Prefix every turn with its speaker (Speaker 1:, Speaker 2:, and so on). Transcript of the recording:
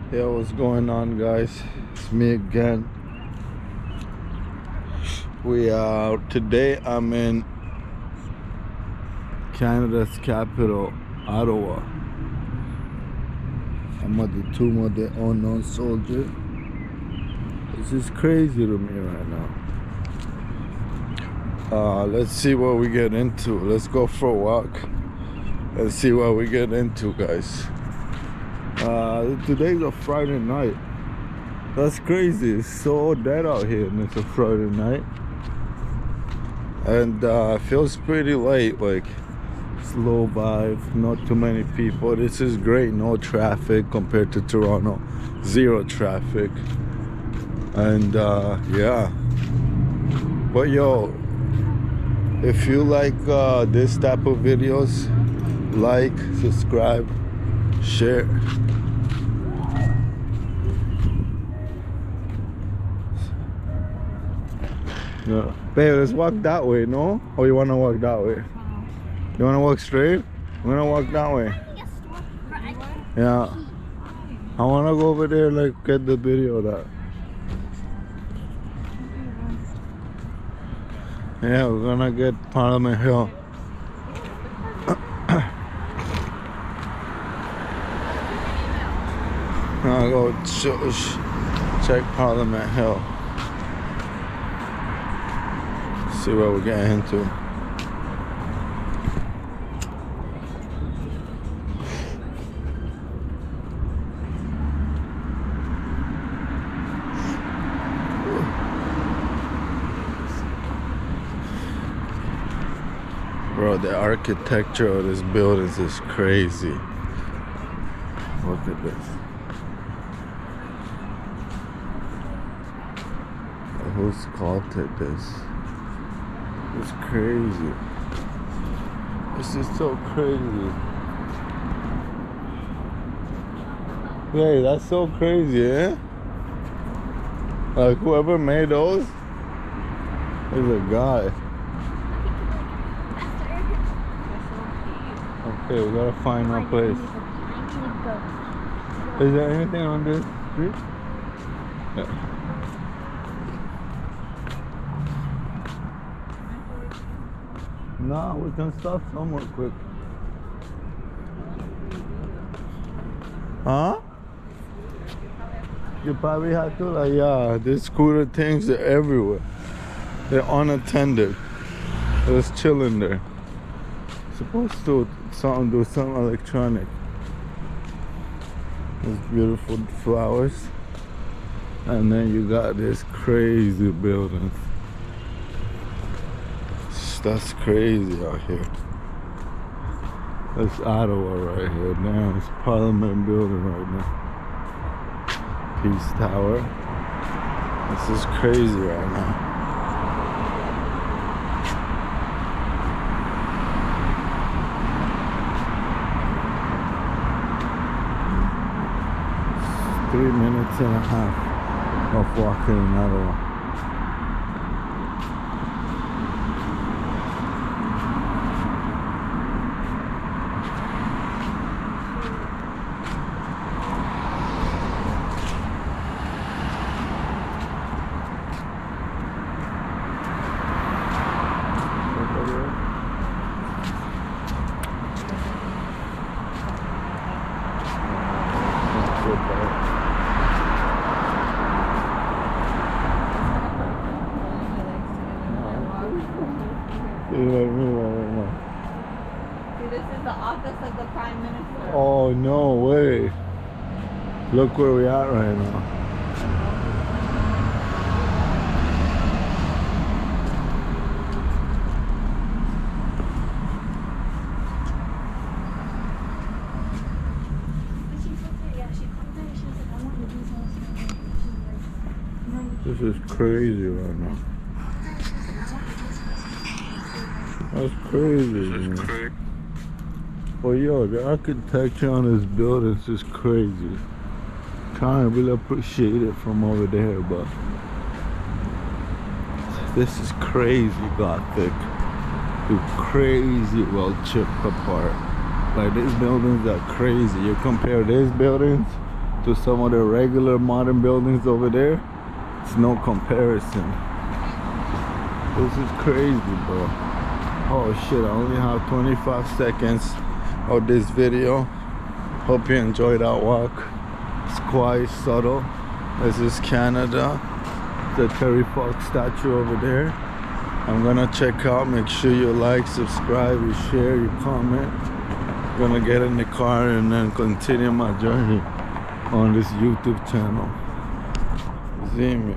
Speaker 1: Hey, what's going on, guys? It's me again. Today I'm in Canada's capital, Ottawa. I'm at the tomb of the unknown soldier. This is crazy to me right now. Let's see what we get into. Let's go for a walk and see what we get into, guys. Today's a Friday night. That's crazy. It's so dead out here and it's a Friday night. And it feels pretty late, like slow vibe, not too many people. This is great, no traffic compared to Toronto, zero traffic. And yeah, but yo, if you like this type of videos, like, subscribe, share. Yeah. Babe, let's walk that way, no? Or you wanna walk that way? You wanna walk straight? We're gonna walk that way. Yeah. I wanna go over there, like, get the video of that. Yeah, we're gonna get Parliament Hill. I'm gonna go check Parliament Hill. See what we're getting into. Bro, the architecture of this building is crazy. Look at this. Who sculpted this? It's crazy. This is so crazy. Hey, that's so crazy, eh? Like, whoever made those is a guy. Okay, we gotta find our place. Is there anything on this street? Yeah. No, we can stop somewhere quick. Huh? You probably have to, like, yeah, these scooter things are everywhere. They're unattended. They're just chilling there. Supposed to do some electronic. These beautiful flowers. And then you got this crazy building. That's crazy out here. That's Ottawa right here. Damn, it's Parliament building right now. Peace Tower. This is crazy right now. It's 3 minutes and a half of walking in Ottawa.
Speaker 2: See, this is the office of the Prime Minister.
Speaker 1: Oh, no way. Look where we at right now. This is crazy right now. That's crazy. This is crazy. Oh, yo, the architecture on this building is crazy. Can't really appreciate it from over there, but this is crazy Gothic. It's crazy well chipped apart. Like, these buildings are crazy. You compare these buildings to some of the regular modern buildings over there, it's no comparison. This is crazy, bro. Oh shit, I only have 25 seconds of this video. Hope you enjoyed that walk. It's quite subtle. This is Canada. The Terry Fox statue over there. I'm gonna check out. Make sure you like, subscribe, you share, you comment. I'm gonna get in the car and then continue my journey on this YouTube channel. See me.